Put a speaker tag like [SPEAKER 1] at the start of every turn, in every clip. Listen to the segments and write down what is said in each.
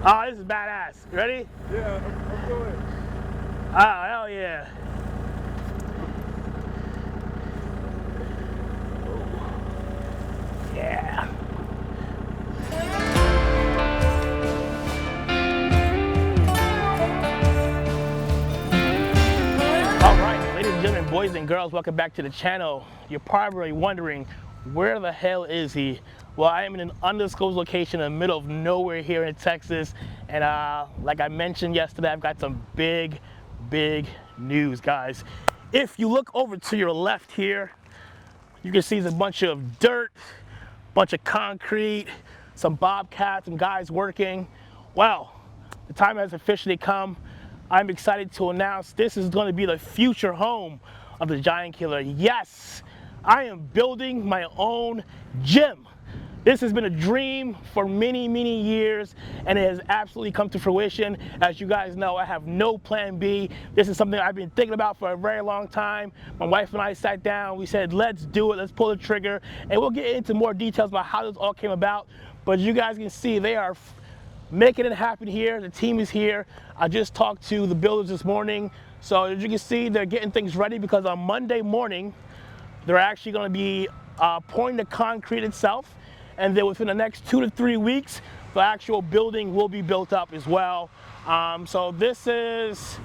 [SPEAKER 1] Oh, this is badass. Ready?
[SPEAKER 2] Yeah, I'm going.
[SPEAKER 1] Oh, hell yeah. Yeah. All right, ladies and gentlemen, boys and girls, welcome back to the channel. You're probably wondering, where the hell is he? Well, I am in an undisclosed location in the middle of nowhere here in Texas. And like I mentioned yesterday, I've got some big news, guys. If you look over to your left here, you can see there's a bunch of dirt, bunch of concrete, some bobcats and guys working. Well, the time has officially come. I'm excited to announce this is going to be the future home of the Giant Killer. Yes, I am building my own gym. This has been a dream for many years, and it has absolutely come to fruition. As you guys know, I have no plan B. This is something I've been thinking about for a very long time. My wife and I sat down, we said, let's do it, let's pull the trigger, and we'll get into more details about how this all came about. But as you guys can see, they are making it happen here. The team is here. I just talked to the builders this morning. So as you can see, they're getting things ready because on Monday morning, they're actually going to be pouring the concrete itself. And then within the next 2 to 3 weeks, the actual building will be built up as well. So this is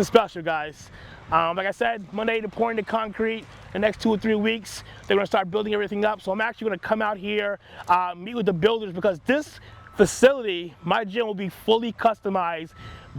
[SPEAKER 1] special, guys. Like I said, Monday they're pouring the concrete. The next 2 or 3 weeks, they're going to start building everything up. So I'm actually going to come out here, meet with the builders, because this facility, my gym, will be fully customized,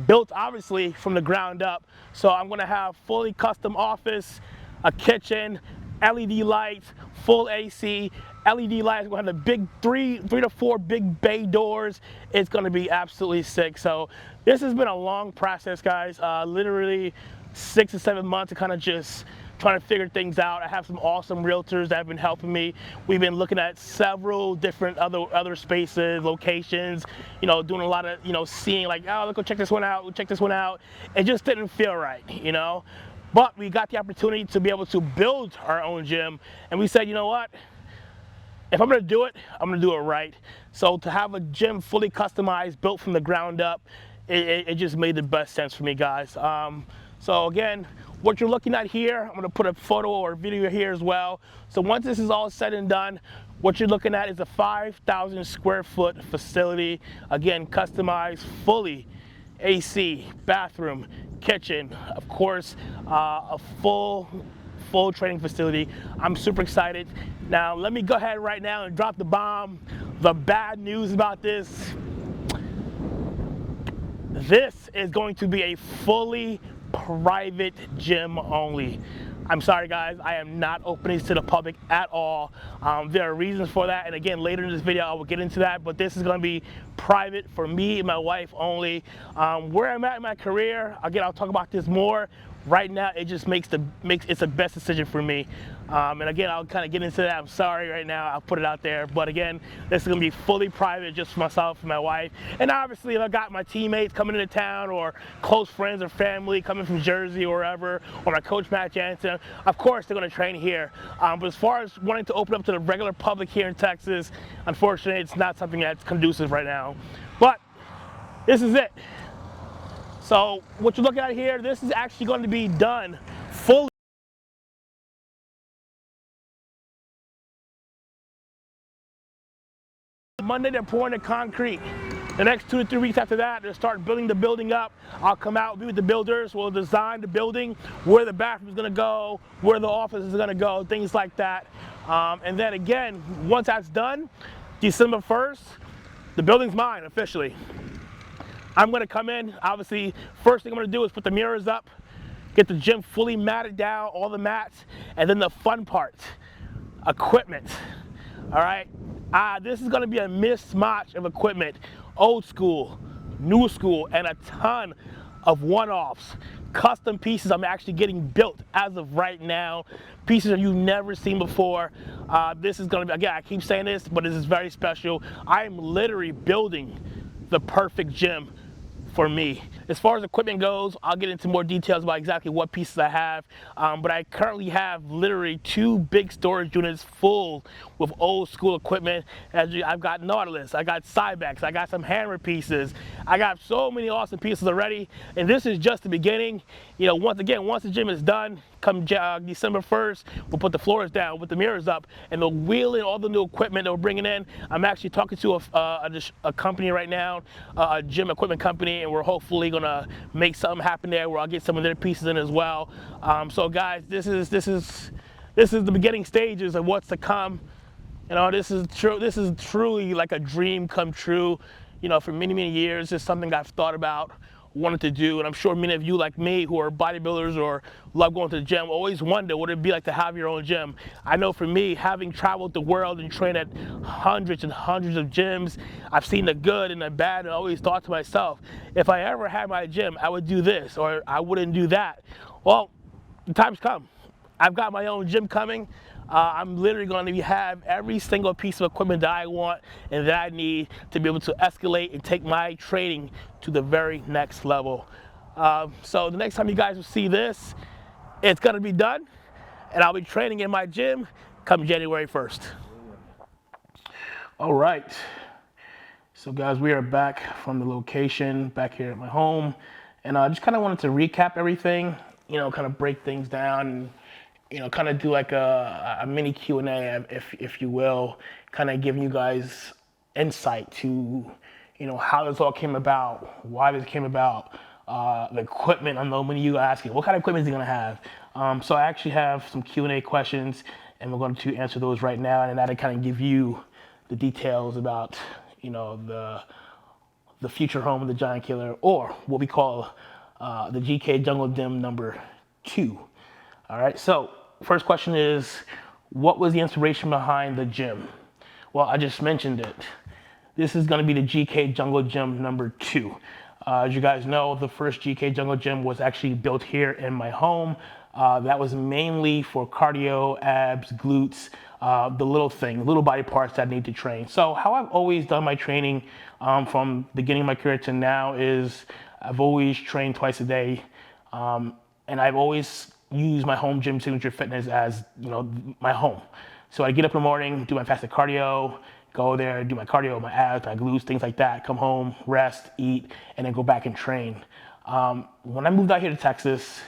[SPEAKER 1] built obviously from the ground up. So I'm going to have fully custom office, a kitchen, LED lights, full AC, LED lights. We're going to have the big three to four big bay doors. It's going to be absolutely sick. So this has been a long process, guys. Literally 6 to 7 months to kind of just trying to figure things out. I have some awesome realtors that have been helping me. We've been looking at several different other spaces, locations, you know, doing a lot of, you know, seeing like, oh, let's go check this one out, we'll check this one out. It just didn't feel right, you know. But we got the opportunity to be able to build our own gym, and we said, you know what? If I'm gonna do it, I'm gonna do it right. So to have a gym fully customized, built from the ground up, it just made the best sense for me, guys. So again, what you're looking at here, I'm gonna put a photo or video here as well. So once this is all said and done, what you're looking at is a 5,000 square foot facility. Again, customized, fully AC, bathroom, kitchen, of course, a full training facility. I'm super excited. Now, let me go ahead right now and drop the bomb. The bad news about this is going to be a fully private gym only. I'm sorry, guys, I am not opening this to the public at all. There are reasons for that, and again, later in this video I will get into that, but this is going to be private for me and my wife only. Where I'm at in my career, again, I'll talk about this more. Right now, it just it's the best decision for me. And again, I'll kind of get into that. I'm sorry right now, I'll put it out there. But again, this is gonna be fully private, just for myself and my wife. And obviously, if I got my teammates coming into town, or close friends or family coming from Jersey or wherever, or my coach Matt Jansen, of course they're gonna train here. But as far as wanting to open up to the regular public here in Texas, unfortunately, it's not something that's conducive right now. But this is it. So what you're looking at here, this is actually going to be done fully. Monday they're pouring the concrete. The next 2 to 3 weeks after that, they'll start building the building up. I'll come out, be with the builders, we'll design the building, where the bathroom is gonna go, where the office is gonna go, things like that. And then again, once that's done, December 1st, the building's mine officially. I'm gonna come in, obviously, first thing I'm gonna do is put the mirrors up, get the gym fully matted down, all the mats, and then the fun part, equipment, all right? This is gonna be a mismatch of equipment, old school, new school, and a ton of one-offs, custom pieces I'm actually getting built as of right now, pieces that you've never seen before. This is gonna be, again, I keep saying this, but this is very special. I am literally building the perfect gym for me. As far as equipment goes, I'll get into more details about exactly what pieces I have, but I currently have literally 2 big storage units full with old school equipment. I've got Nautilus, I got Cybex, I got some hammer pieces, I got so many awesome pieces already, and this is just the beginning. You know, once the gym is done, come December 1st, we'll put the floors down with the mirrors up, and they'll wheel in all the new equipment that we're bringing in. I'm actually talking to a company right now, a gym equipment company, and we're hopefully gonna make something happen there where I'll get some of their pieces in as well. So guys, this is the beginning stages of what's to come. You know, this is truly like a dream come true. You know, for many years, it's something I've thought about, wanted to do, and I'm sure many of you like me who are bodybuilders or love going to the gym always wonder what it'd be like to have your own gym. I know for me, having traveled the world and trained at hundreds and hundreds of gyms, I've seen the good and the bad, and I always thought to myself, if I ever had my gym, I would do this or I wouldn't do that. Well, the time's come. I've got my own gym coming. I'm literally going to have every single piece of equipment that I want and that I need to be able to escalate and take my training to the very next level. So the next time you guys will see this, it's going to be done, and I'll be training in my gym come January 1st. All right. So guys, we are back from the location, back here at my home, and I just kind of wanted to recap everything, you know, kind of break things down, and you know, kind of do like a mini Q&A, if you will, kind of giving you guys insight to, you know, how this all came about, why this came about, the equipment. I know many of you are asking, what kind of equipment is he gonna have? So I actually have some Q&A questions, and we're going to answer those right now, and that'll kind of give you the details about, you know, the future home of the Giant Killer, or what we call the GK Jungle Gym number 2. All right, so first question is, what was the inspiration behind the gym? Well, I just mentioned it. This is gonna be the GK Jungle Gym number 2. As you guys know, the first GK Jungle Gym was actually built here in my home. That was mainly for cardio, abs, glutes, the little body parts that I need to train. So how I've always done my training from beginning of my career to now is I've always trained twice a day, and I've always use my home gym Signature Fitness as, you know, my home. So I get up in the morning, do my fasted cardio, go there, do my cardio, my abs, my glutes, things like that, come home, rest, eat, and then go back and train. When I moved out here to Texas,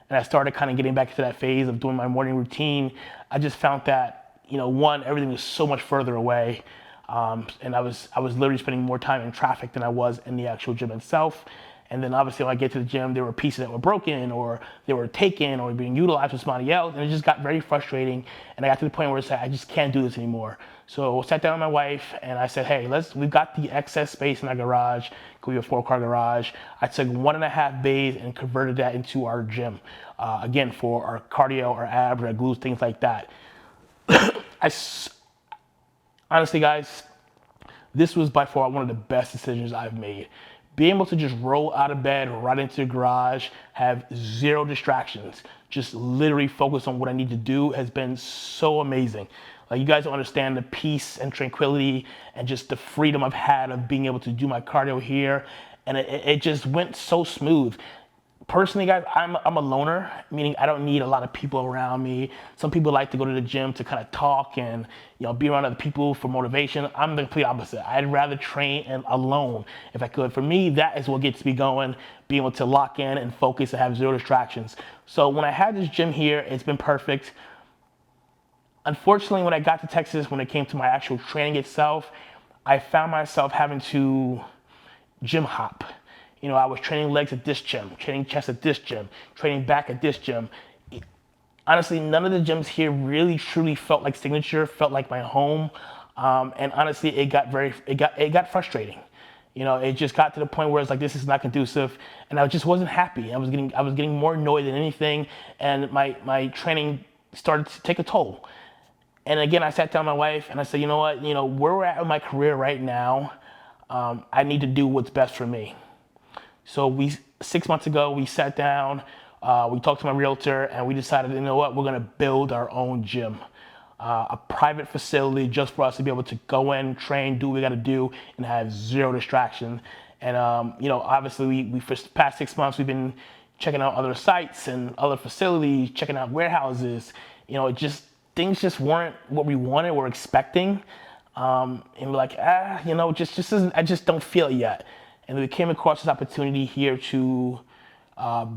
[SPEAKER 1] and I started kind of getting back into that phase of doing my morning routine, I just found that, you know, one, everything was so much further away, and I was literally spending more time in traffic than I was in the actual gym itself. And then obviously when I get to the gym, there were pieces that were broken or they were taken or being utilized with somebody else. And it just got very frustrating. And I got to the point where I said, I just can't do this anymore. So I sat down with my wife and I said, hey, we've got the excess space in our garage. Could be a 4-car garage. I took 1.5 bays and converted that into our gym. Again, for our cardio, our abs, our glutes, things like that. Honestly, guys, this was by far one of the best decisions I've made. Being able to just roll out of bed, right into the garage, have 0 distractions, just literally focus on what I need to do has been so amazing. Like, you guys don't understand the peace and tranquility and just the freedom I've had of being able to do my cardio here. And it just went so smooth. Personally, guys, I'm a loner, meaning I don't need a lot of people around me. Some people like to go to the gym to kind of talk and, you know, be around other people for motivation. I'm the complete opposite. I'd rather train alone if I could. For me, that is what gets me going, being able to lock in and focus and have 0 distractions. So when I had this gym here, it's been perfect. Unfortunately, when I got to Texas, when it came to my actual training itself, I found myself having to gym hop. You know, I was training legs at this gym, training chest at this gym, training back at this gym. Honestly, none of the gyms here really truly felt like Signature, felt like my home. And honestly, it got frustrating. You know, it just got to the point where it's like, this is not conducive, and I just wasn't happy. I was getting more annoyed than anything, and my training started to take a toll. And again, I sat down with my wife and I said, you know what, where we're at in my career right now, I need to do what's best for me. So 6 months ago, we sat down, we talked to my realtor, and we decided, you know what, we're gonna build our own gym. A private facility just for us to be able to go in, train, do what we gotta do, and have 0 distractions. And you know, obviously we for the past 6 months we've been checking out other sites and other facilities, checking out warehouses. You know, it just things just weren't what we wanted, we're expecting. And we're like, you know, just isn't, I just don't feel it yet. And we came across this opportunity here to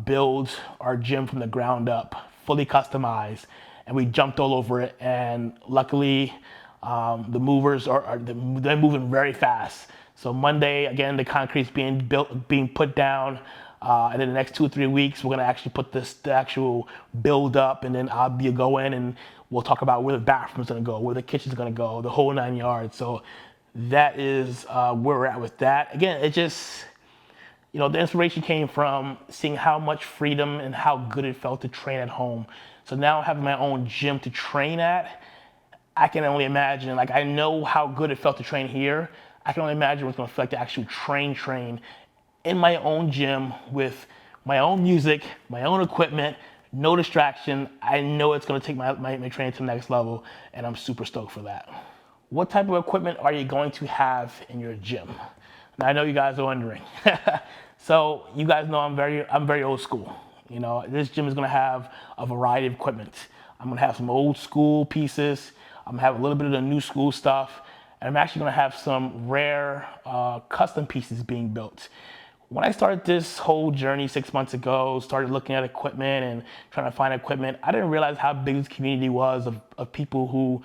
[SPEAKER 1] build our gym from the ground up, fully customized, and we jumped all over it. And luckily, the movers they're moving very fast. So Monday, again, the concrete's being put down. And in the next 2 or 3 weeks, we're gonna actually put the actual build up, and then I'll be go in and we'll talk about where the bathroom's gonna go, where the kitchen's gonna go, the whole 9 yards. So that is where we're at with that. Again, it just, you know, the inspiration came from seeing how much freedom and how good it felt to train at home. So now having my own gym to train at, I can only imagine, like I know how good it felt to train here. I can only imagine what's gonna feel like to actually train in my own gym with my own music, my own equipment, no distraction. I know it's gonna take my training to the next level, and I'm super stoked for that. What type of equipment are you going to have in your gym? Now I know you guys are wondering. So you guys know I'm very old school. You know, this gym is gonna have a variety of equipment. I'm gonna have some old school pieces. I'm gonna have a little bit of the new school stuff. And I'm actually gonna have some rare custom pieces being built. When I started this whole journey 6 months ago, started looking at equipment and trying to find equipment, I didn't realize how big this community was of people who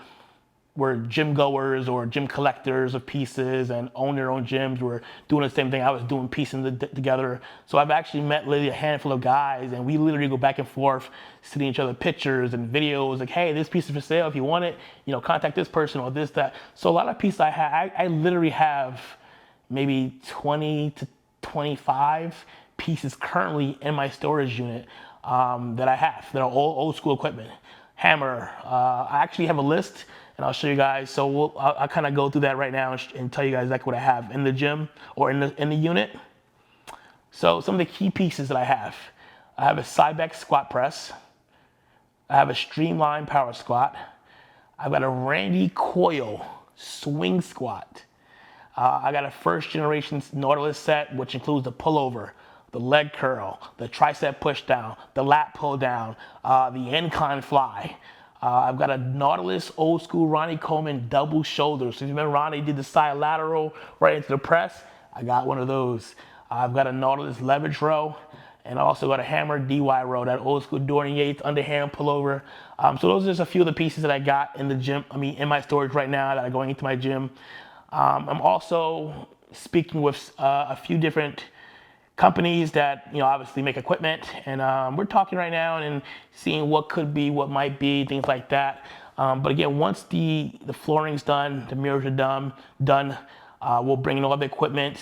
[SPEAKER 1] were gym goers or gym collectors of pieces and own their own gyms, were doing the same thing I was doing, piecing together. So I've actually met literally a handful of guys, and we literally go back and forth, sending each other pictures and videos, like, hey, this piece is for sale, if you want it, you know, contact this person or this, that. So a lot of pieces I literally have maybe 20 to 25 pieces currently in my storage unit that I have, that are all old school equipment. Hammer, I actually have a list, and I'll show you guys. So I'll kind of go through that right now and tell you guys exactly what I have in the gym or in the unit. So some of the key pieces that I have a Cybex squat press. I have a Streamline power squat. I've got a Randy Coyle swing squat. I got a first generation Nautilus set, which includes the pullover, the leg curl, the tricep push down, the lat pull down, the incline fly. I've got a Nautilus old school Ronnie Coleman double shoulder. So if you remember Ronnie did the side lateral right into the press, I got one of those. I've got a Nautilus leverage row, and I also got a Hammer DY row, that old school Dorian Yates underhand pullover. So those are just a few of the pieces that I got in the gym, in my storage right now that are going into my gym. I'm also speaking with a few different companies that, you know, obviously make equipment, and we're talking right now and seeing what could be, what might be, things like that. But again, once the flooring's done, the mirrors are done, we'll bring in all the equipment.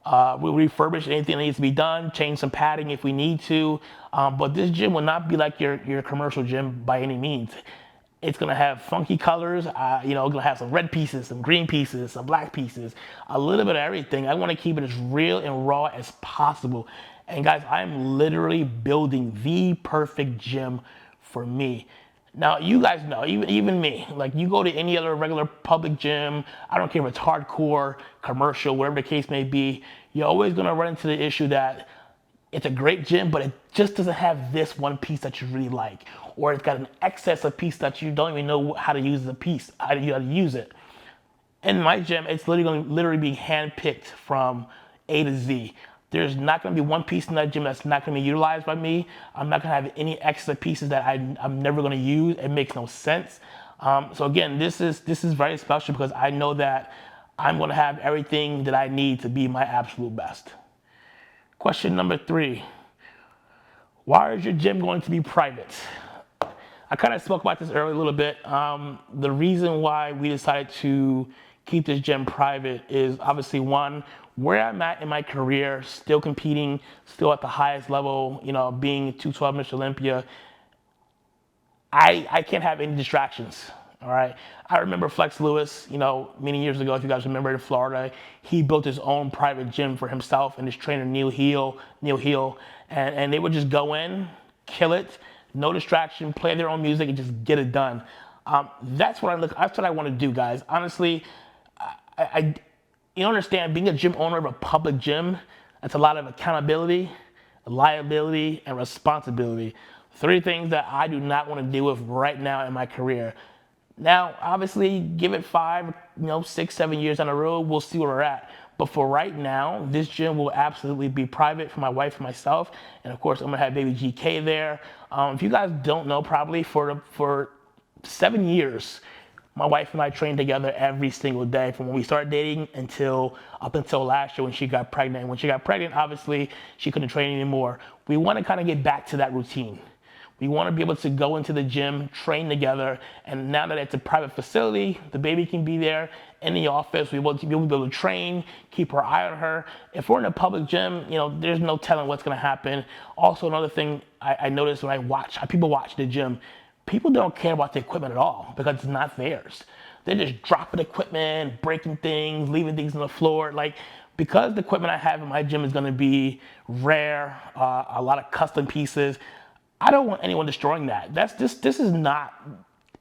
[SPEAKER 1] We'll refurbish anything that needs to be done, change some padding if we need to. But this gym will not be like your commercial gym by any means. It's gonna have funky colors, you know, gonna have some red pieces, some green pieces, some black pieces, a little bit of everything. I wanna keep it as real and raw as possible. And guys, I'm literally building the perfect gym for me. Now, you guys know, even me, like you go to any other regular public gym, I don't care if it's hardcore, commercial, whatever the case may be, you're always gonna run into the issue that it's a great gym, but it just doesn't have this one piece that you really like. Or it's got an excess of piece that you don't even know how to use the piece, how to use it. In my gym, it's literally going to be handpicked from A to Z. There's not going to be one piece in that gym that's not going to be utilized by me. I'm not going to have any extra pieces that I'm never going to use. It makes no sense. So again, this is very special because I know that I'm going to have everything that I need to be my absolute best. Question number 3. Why is your gym going to be private? I kind of spoke about this earlier a little bit. The reason why we decided to keep this gym private is obviously, one, where I'm at in my career, still competing, still at the highest level, you know, being 212 Mr. Olympia, I can't have any distractions. All right. I remember Flex Lewis, you know, many years ago, if you guys remember, in Florida, he built his own private gym for himself and his trainer, Neil Heel, and they would just go in, kill it, no distraction, play their own music, and just get it done. That's what I want to do, guys. Honestly, you understand, being a gym owner of a public gym, that's a lot of accountability, liability, and responsibility. Three things that I do not want to deal with right now in my career. Now, obviously, give it 5, 6, 7 years on the road, we'll see where we're at. But for right now, this gym will absolutely be private for my wife and myself. And of course, I'm gonna have baby GK there. If you guys don't know, probably for 7 years, my wife and I trained together every single day from when we started dating up until last year when she got pregnant. And when she got pregnant, obviously, she couldn't train anymore. We want to kind of get back to that routine. We want to be able to go into the gym, train together, and now that it's a private facility, the baby can be there in the office. We will be able to train, keep our eye on her. If we're in a public gym, there's no telling what's going to happen. Also, another thing I noticed when people watch the gym, people don't care about the equipment at all because it's not theirs. They're just dropping equipment, breaking things, leaving things on the floor. Because the equipment I have in my gym is going to be rare, a lot of custom pieces, I don't want anyone destroying that. This is not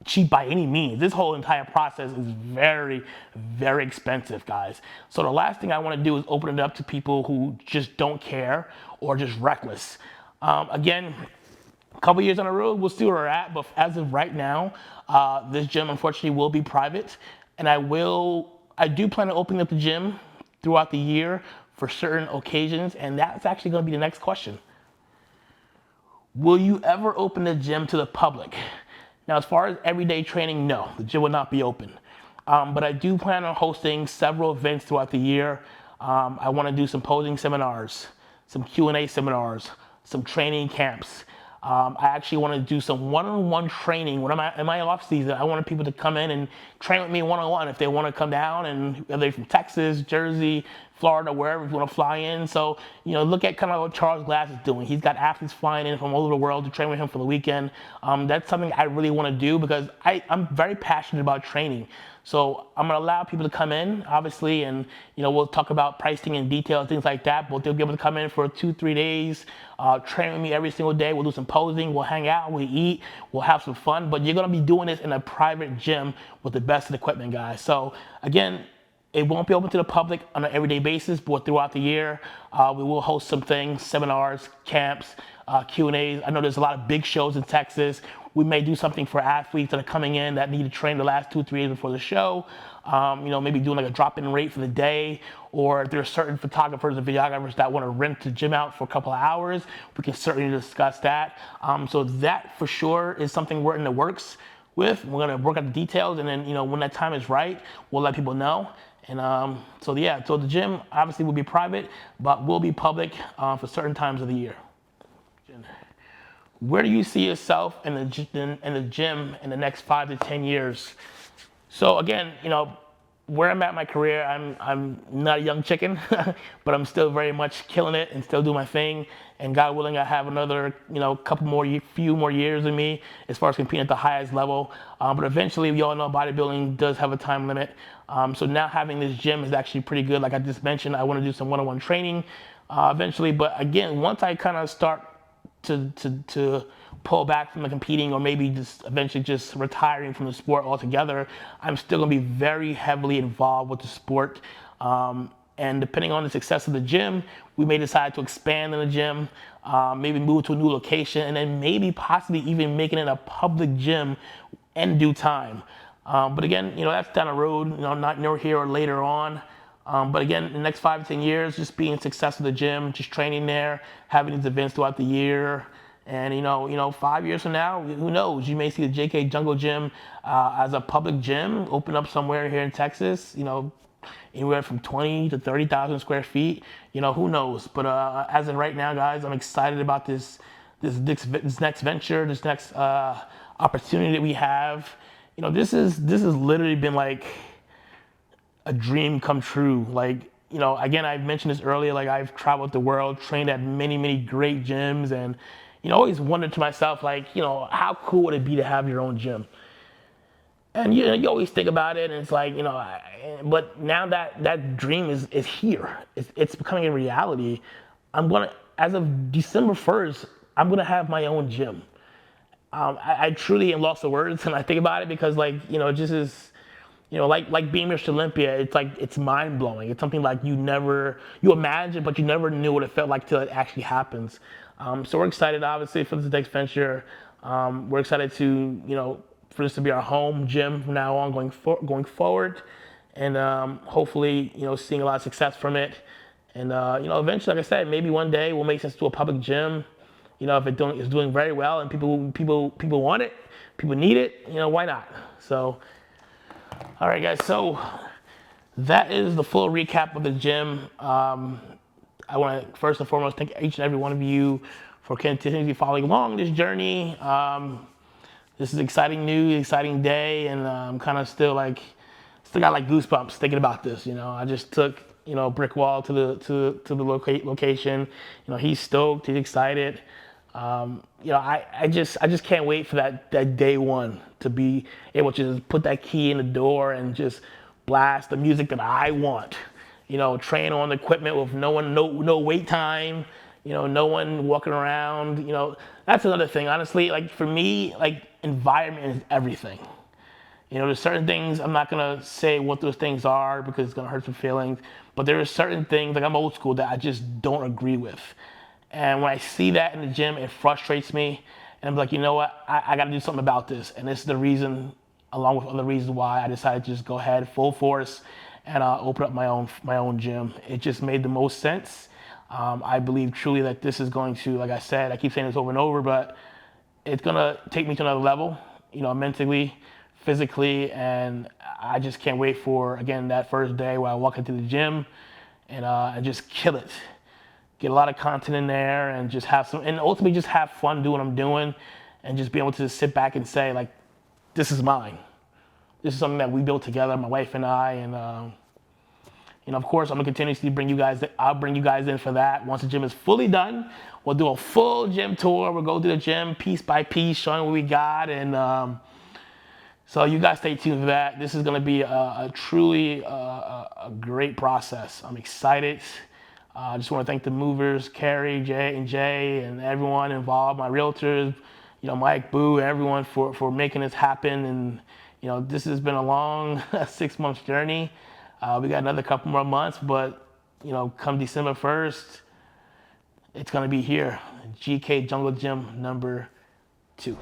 [SPEAKER 1] cheap by any means. This whole entire process is very, very expensive, guys. So the last thing I want to do is open it up to people who just don't care or just reckless. Again, a couple years on the road, we'll see where we're at. But as of right now, this gym unfortunately will be private, and I do plan on opening up the gym throughout the year for certain occasions, and that's actually going to be the next question. Will you ever open the gym to the public? Now, as far as everyday training, no, the gym will not be open. But I do plan on hosting several events throughout the year. I want to do some posing seminars, some Q&A seminars, some training camps. I actually want to do some one-on-one training. When in my off season, I want people to come in and train with me one-on-one if they want to come down, and whether they're from Texas, Jersey, Florida, wherever you want to fly in. So, look at kind of what Charles Glass is doing. He's got athletes flying in from all over the world to train with him for the weekend. That's something I really want to do because I'm very passionate about training. So I'm going to allow people to come in, obviously, and we'll talk about pricing and details, things like that, but they'll be able to come in for 2-3 days, train with me every single day. We'll do some posing, we'll hang out, we'll eat, we'll have some fun, but you're going to be doing this in a private gym with the best of the equipment, guys. So again, it won't be open to the public on an everyday basis, but throughout the year, we will host some things, seminars, camps, Q&As. I know there's a lot of big shows in Texas. We may do something for athletes that are coming in that need to train the last 2-3 days before the show. Maybe doing like a drop-in rate for the day, or if there are certain photographers and videographers that want to rent the gym out for a couple of hours, we can certainly discuss that. So that for sure is something we're in the works with. We're gonna work out the details, and then when that time is right, we'll let people know. And so the gym obviously will be private, but will be public for certain times of the year. Where do you see yourself in the gym in the next 5 to 10 years? So again, where I'm at in my career, I'm not a young chicken, but I'm still very much killing it and still doing my thing. And God willing, I have another, few more years in me as far as competing at the highest level. But eventually, we all know bodybuilding does have a time limit. So now having this gym is actually pretty good. Like I just mentioned, I want to do some one-on-one training eventually. But again, once I kind of start to pull back from the competing, or maybe just eventually just retiring from the sport altogether, I'm still going to be very heavily involved with the sport. And depending on the success of the gym, we may decide to expand in the gym, maybe move to a new location, and then maybe possibly even making it a public gym in due time. But again, that's down the road, not near here or later on. But again, in the next 5 to 10 years, just being successful at the gym, just training there, having these events throughout the year. And 5 years from now, who knows? You may see the JK Jungle Gym as a public gym open up somewhere here in Texas. Anywhere from 20 to 30,000 square feet. Who knows? But as of right now, guys, I'm excited about this next venture, this next opportunity that we have. This has literally been like a dream come true. Again, I mentioned this earlier, I've traveled the world, trained at many, many great gyms, and always wondered to myself, how cool would it be to have your own gym? And you always think about it, and it's but now that dream is here. It's becoming a reality. As of December 1st, I'm gonna have my own gym. I truly am lost for words when I think about it, because it just is. you know, like being Mr. Olympia, it's like, it's mind blowing. It's something like you imagine, but you never knew what it felt like till it actually happens. So we're excited, obviously, for this next venture. We're excited to, you know, for this to be our home gym from now on, going forward, and hopefully, you know, seeing a lot of success from it. And you know, eventually, like I said, maybe one day we'll make sense to a public gym. You know, if it's doing very well and people want it, people need it, you know, why not? So, all right, guys. So that is the full recap of the gym. I want to first and foremost thank each and every one of you for continuing following along this journey. This is exciting news, exciting day, and I'm kind of still got like goosebumps thinking about this. You know, I just took, you know, Brick Wall to the location. You know, he's stoked, he's excited. You know, I just can't wait for that day one to be able to just put that key in the door and just blast the music that I want. You know, train on the equipment with no wait time. You know, no one walking around. You know, that's another thing. Honestly, like for me, like environment is everything. You know, there's certain things, I'm not gonna say what those things are because it's gonna hurt some feelings, but there are certain things, like I'm old school, that I just don't agree with. And when I see that in the gym, it frustrates me. And I'm like, you know what, I gotta do something about this. And this is the reason, along with other reasons, why I decided to just go ahead full force and open up my own gym. It just made the most sense. I believe truly that this is going to, like I said, I keep saying this over and over, but it's gonna take me to another level, you know, mentally, physically, and I just can't wait for, again, that first day where I walk into the gym and just kill it. Get a lot of content in there and just have some, and ultimately just have fun doing what I'm doing and just be able to sit back and say, like, this is mine. This is something that we built together, my wife and I, and you know, of course, I'm gonna continuously I'll bring you guys in for that. Once the gym is fully done, we'll do a full gym tour. We'll go through the gym piece by piece, showing what we got, and so you guys stay tuned for that. This is gonna be a truly a great process. I'm excited. I just want to thank the movers, Carrie, Jay, and everyone involved, my realtors, you know, Mike, Boo, everyone for making this happen. And you know, this has been a long 6 months journey. We got another couple more months, but you know, come December 1st, it's gonna be here. GK Jungle Gym #2.